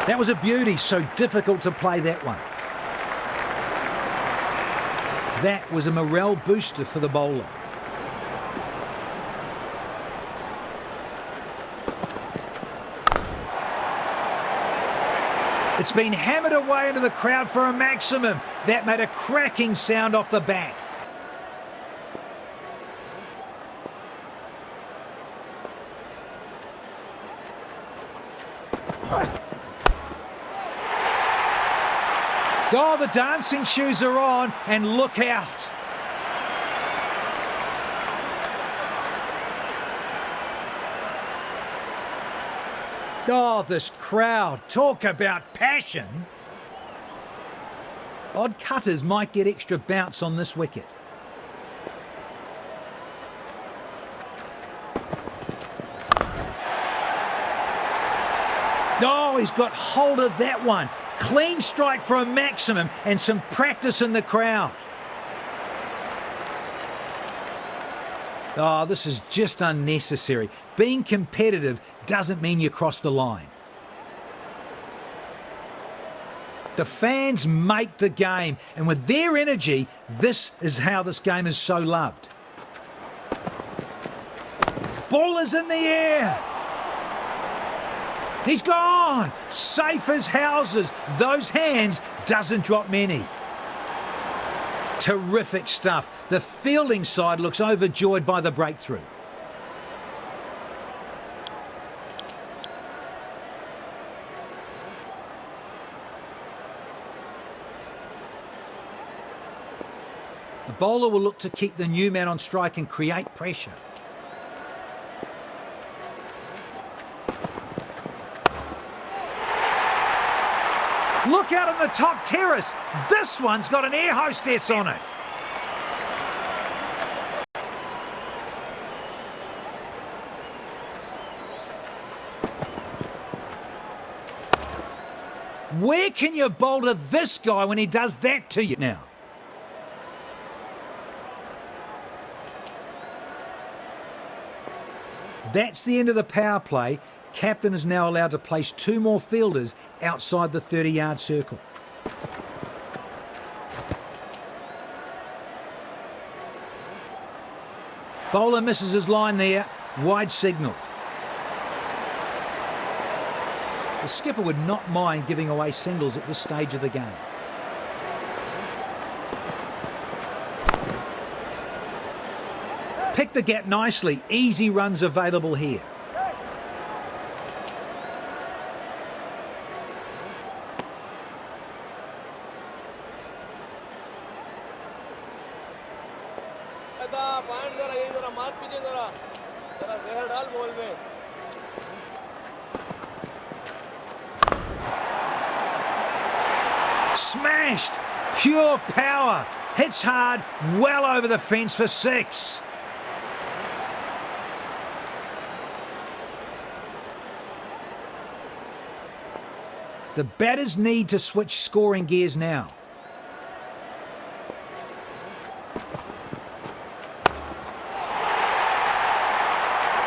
That was a beauty, so difficult to play that one. That was a morale booster for the bowler. It's been hammered away into the crowd for a maximum. That made a cracking sound off the bat. Oh, the dancing shoes are on, and look out. Oh, this crowd, talk about passion. Odd cutters might get extra bounce on this wicket. Oh, he's got hold of that one. Clean strike for a maximum and some practice in the crowd. Oh, this is just unnecessary. Being competitive doesn't mean you cross the line. The fans make the game, and with their energy, this is how this game is so loved. Ball is in the air. He's gone. Safe as houses. Those hands doesn't drop many. Terrific stuff. The fielding side looks overjoyed by the breakthrough. The bowler will look to keep the new man on strike and create pressure. Look out on the top terrace. This one's got an air hostess on it. Where can you bowl to this guy when he does that to you now? That's the end of the power play. Captain is now allowed to place 2 more fielders outside the 30-yard circle. Bowler misses his line there. Wide signal. The skipper would not mind giving away singles at this stage of the game. Pick the gap nicely. Easy runs available here. Smashed! Pure power. Hits hard, well over the fence for 6. The batters need to switch scoring gears now.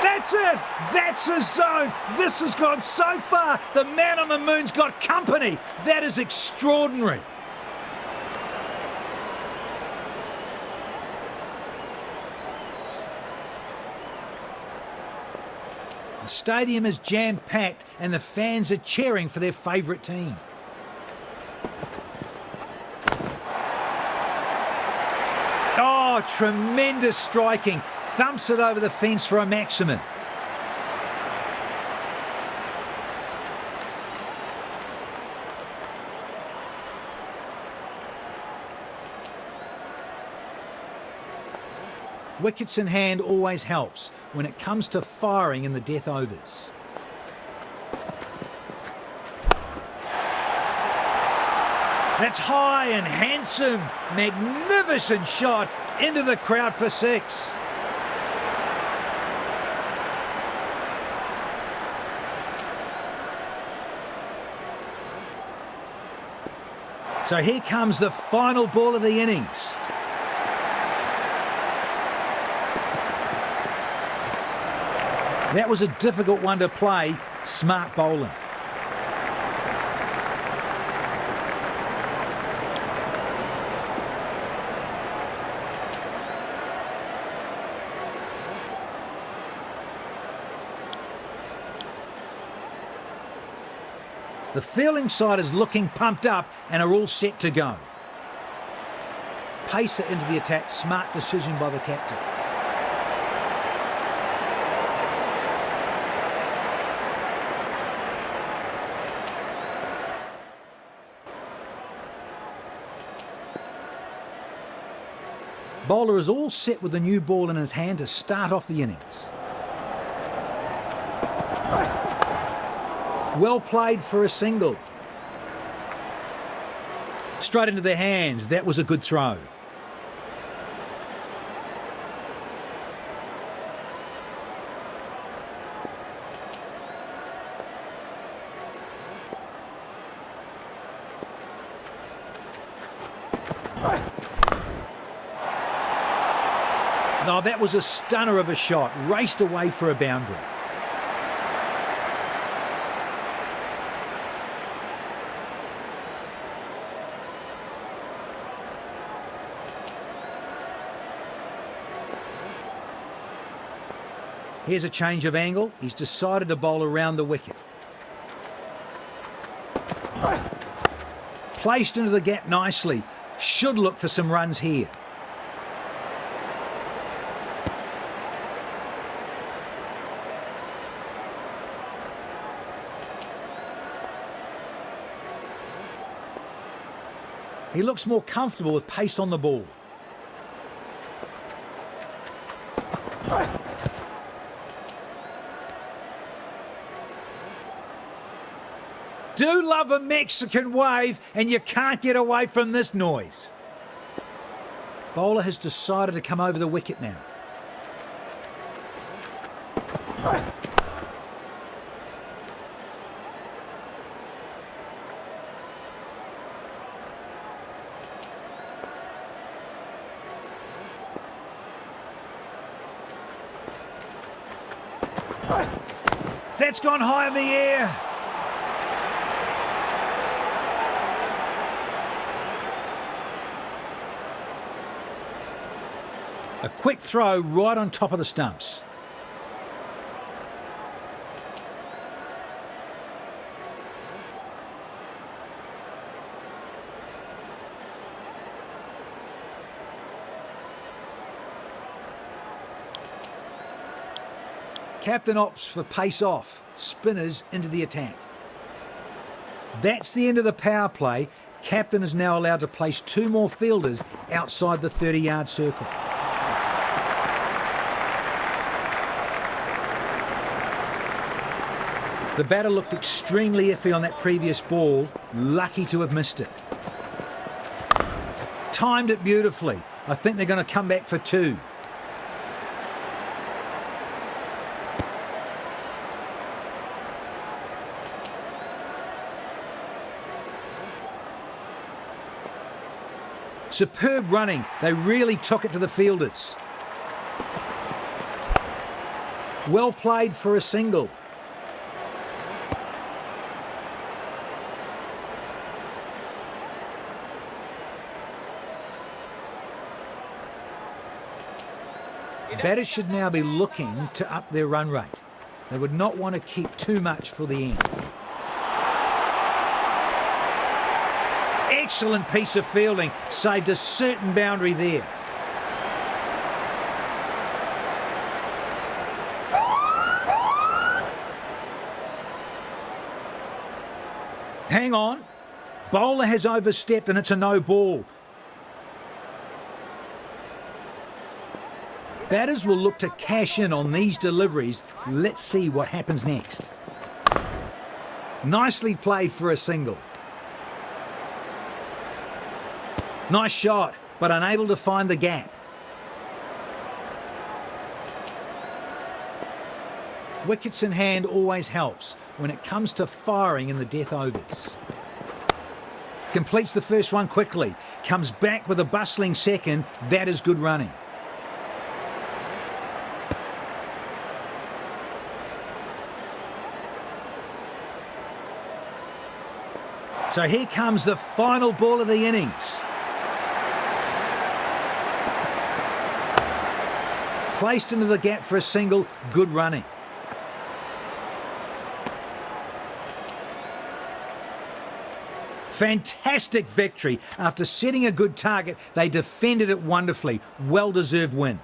That's it! That's his zone! This has gone so far, the man on the moon's got company! That is extraordinary! The stadium is jam-packed and the fans are cheering for their favourite team. Oh, tremendous striking! Thumps it over the fence for a maximum. Wickets in hand always helps when it comes to firing in the death overs. That's high and handsome. Magnificent shot into the crowd for 6. So here comes the final ball of the innings. That was a difficult one to play. Smart bowling. The fielding side is looking pumped up and are all set to go. Pacer into the attack, smart decision by the captain. Bowler is all set with the new ball in his hand to start off the innings. Well played for a single. Straight into their hands. That was a good throw. No, that was a stunner of a shot. Raced away for a boundary. Here's a change of angle. He's decided to bowl around the wicket. Placed into the gap nicely. Should look for some runs here. He looks more comfortable with pace on the ball. Do love a Mexican wave, and you can't get away from this noise. Bowler has decided to come over the wicket now. That's gone high in the air. A quick throw right on top of the stumps. Captain opts for pace off, spinners into the attack. That's the end of the power play. Captain is now allowed to place 2 more fielders outside the 30-yard circle. The batter looked extremely iffy on that previous ball, lucky to have missed it. Timed it beautifully. I think they're going to come back for 2. Superb running. They really took it to the fielders. Well played for a single. Batters should now be looking to up their run rate. They would not want to keep too much for the end. Excellent piece of fielding, saved a certain boundary there. Hang on. Bowler has overstepped and it's a no ball. Batters will look to cash in on these deliveries. Let's see what happens next. Nicely played for a single. Nice shot, but unable to find the gap. Wickets in hand always helps when it comes to firing in the death overs. Completes the first one quickly. Comes back with a bustling second. That is good running. So here comes the final ball of the innings. Placed into the gap for a single, good running. Fantastic victory. After setting a good target, they defended it wonderfully. Well-deserved win.